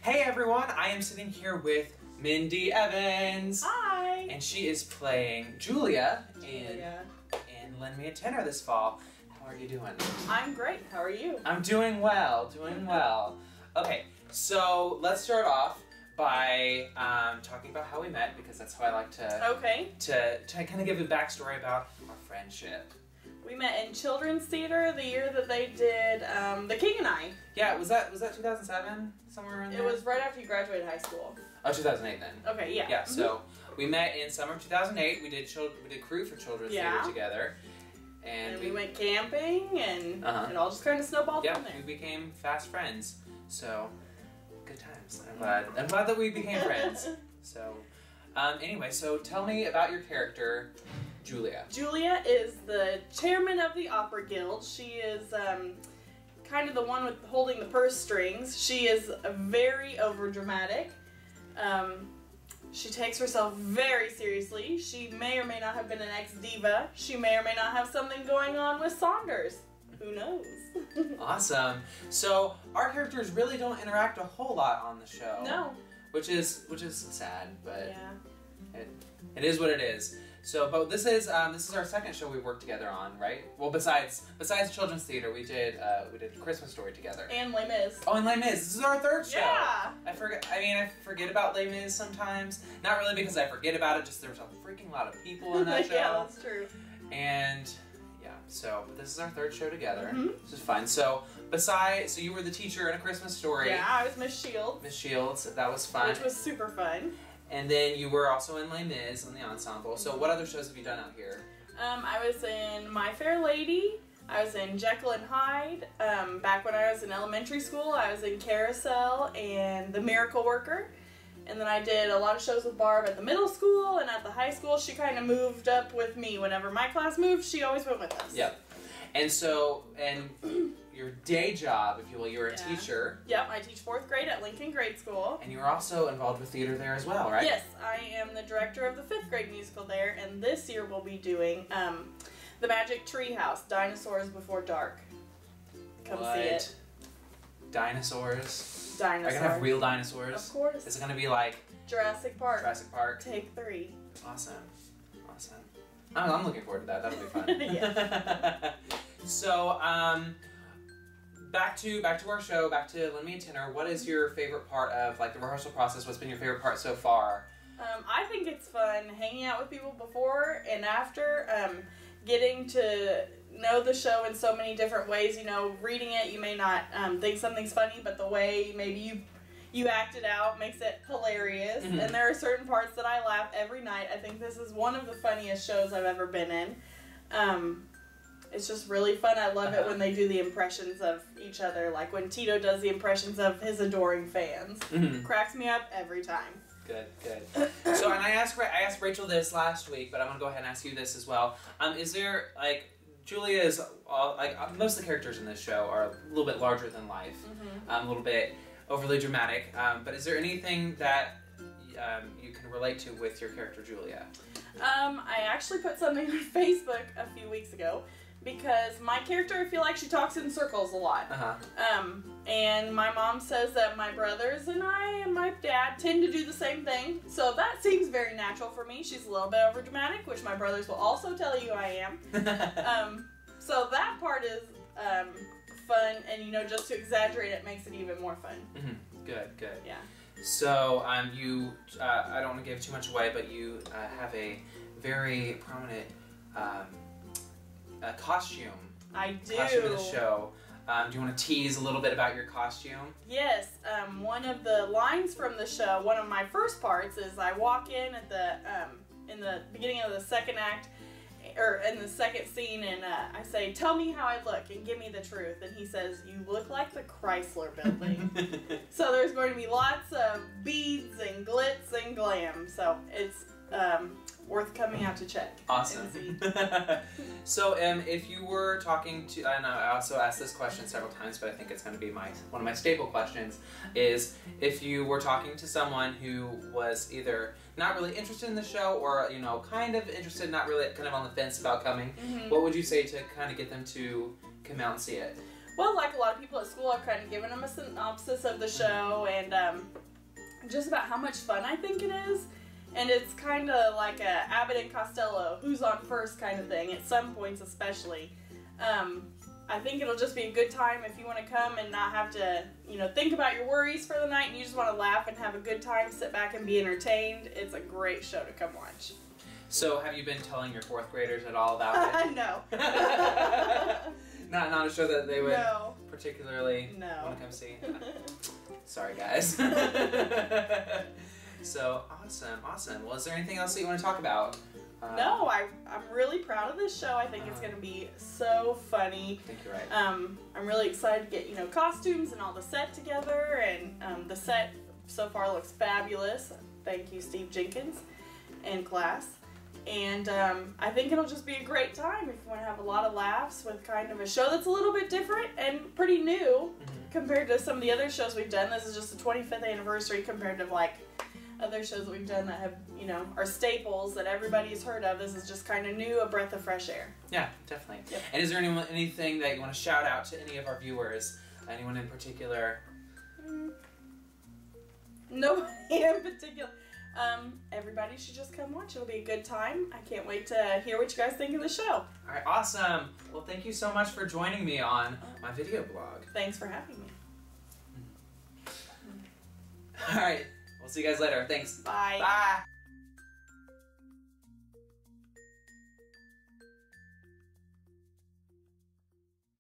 Hey everyone, I am sitting here with Mindy Evans. Hi! And she is playing Julia in Lend Me a Tenor this fall. How are you doing? I'm great. How are you? I'm doing well, doing well. Okay, so let's start off by talking about how we met, because that's how I like to kind of give a backstory about our friendship. We met in children's theater the year that they did The King and I. Yeah, was that 2007? Somewhere in there? It was right after you graduated high school. Oh, 2008 then. Okay, yeah. Yeah, so we met in summer of 2008. We did crew for children's theater together. And we went camping, and it all just kind of snowballed from there. We became fast friends. So, good times. I'm glad that we became friends. So, anyway, so tell me about your character, Julia. Julia is the chairman of the Opera Guild. She is kind of the one with holding the purse strings. She is very overdramatic. She takes herself very seriously. She may or may not have been an ex-diva. She may or may not have something going on with Saunders. Who knows? Awesome. So our characters really don't interact a whole lot on the show. No. Which is sad, but yeah. It is what it is. So, but this is our second show we worked together on, right? Well, besides children's theater, we did A Christmas Story together. And Les Mis. Oh, and Les Mis. This is our third show. Yeah. I forget about Les Mis sometimes. Not really because I forget about it. Just there was a freaking lot of people in that show. Yeah, that's true. And yeah, but this is our third show together. This is fun. So you were the teacher in A Christmas Story. Yeah, I was Miss Shields. Miss Shields. That was fun. Which was super fun. And then you were also in Les Mis on the ensemble. So what other shows have you done out here? I was in My Fair Lady. I was in Jekyll and Hyde. Back when I was in elementary school, I was in Carousel and The Miracle Worker. And then I did a lot of shows with Barb at the middle school and at the high school. She kind of moved up with me. Whenever my class moved, she always went with us. Yep. And so, your day job, if you will, you're a teacher. Yep, I teach 4th grade at Lincoln Grade School. And you're also involved with theater there as well, right? Yes, I am the director of the 5th grade musical there, and this year we'll be doing The Magic Tree House, Dinosaurs Before Dark. Come see it. Dinosaurs? Dinosaurs. Are you gonna have real dinosaurs? Of course. Is it gonna be like Jurassic Park? Jurassic Park. Take 3. Awesome. Awesome. I'm looking forward to that. That'll be fun. Yeah. So, back to our show, back to Lend Me a Tenor. What is your favorite part of the rehearsal process? What's been your favorite part so far? I think it's fun hanging out with people before and after, getting to know the show in so many different ways. You know, reading it, you may not think something's funny, but the way maybe you act it out makes it hilarious. And there are certain parts that I laugh every night. I think this is one of the funniest shows I've ever been in. It's just really fun. I love it when they do the impressions of each other, like when Tito does the impressions of his adoring fans. Cracks me up every time. Good, good. So, and I asked Rachel this last week, but I'm gonna go ahead and ask you this as well. Is there Julia is most of the characters in this show are a little bit larger than life, a little bit overly dramatic. But is there anything that you can relate to with your character Julia? I actually put something on Facebook a few weeks ago because my character, I feel like she talks in circles a lot. And my mom says that my brothers and I and my dad tend to do the same thing. So that seems very natural for me. She's a little bit overdramatic, which my brothers will also tell you I am. So that part is fun, and just to exaggerate it makes it even more fun. Good, good. Yeah. So you, I don't want to give too much away, but you have a very prominent costume. I do. Costume in the show. Do you want to tease a little bit about your costume? Yes. One of the lines from the show, one of my first parts, is I walk in at in the beginning of the second act, or in the second scene, and I say, "Tell me how I look and give me the truth." And he says, "You look like the Chrysler Building." So there's going to be lots of beads and glitz and glam. So it's worth coming out to check. Awesome. So if you were talking to, and I also asked this question several times, but I think it's going to be one of my staple questions, is if you were talking to someone who was either not really interested in the show or, kind of interested, not really, kind of on the fence about coming, what would you say to kind of get them to come out and see it? Well, like a lot of people at school, I've kind of given them a synopsis of the show and just about how much fun I think it is. And it's kind of like a Abbott and Costello, who's on first kind of thing, at some points especially. I think it'll just be a good time if you want to come and not have to, you know, think about your worries for the night and you just want to laugh and have a good time, sit back and be entertained. It's a great show to come watch. So have you been telling your 4th graders at all about it? No. Not a show that they would particularly want to come see? Sorry, guys. So, awesome. Well, is there anything else that you want to talk about? No, I'm really proud of this show. I think it's going to be so funny. I think you're right. I'm really excited to get, you know, costumes and all the set together, and the set so far looks fabulous. Thank you, Steve Jenkins and class. And I think it'll just be a great time if you want to have a lot of laughs with kind of a show that's a little bit different and pretty new compared to some of the other shows we've done. This is just the 25th anniversary compared to like other shows that we've done that have, you know, are staples that everybody's heard of. This is just kind of new, a breath of fresh air. Yeah, definitely. Yep. And is there anything that you want to shout out to any of our viewers? Anyone in particular? Nobody in particular. Everybody should just come watch. It'll be a good time. I can't wait to hear what you guys think of the show. All right, awesome. Well, thank you so much for joining me on my video blog. Thanks for having me. All right, we'll see you guys later. Thanks. Bye. Bye.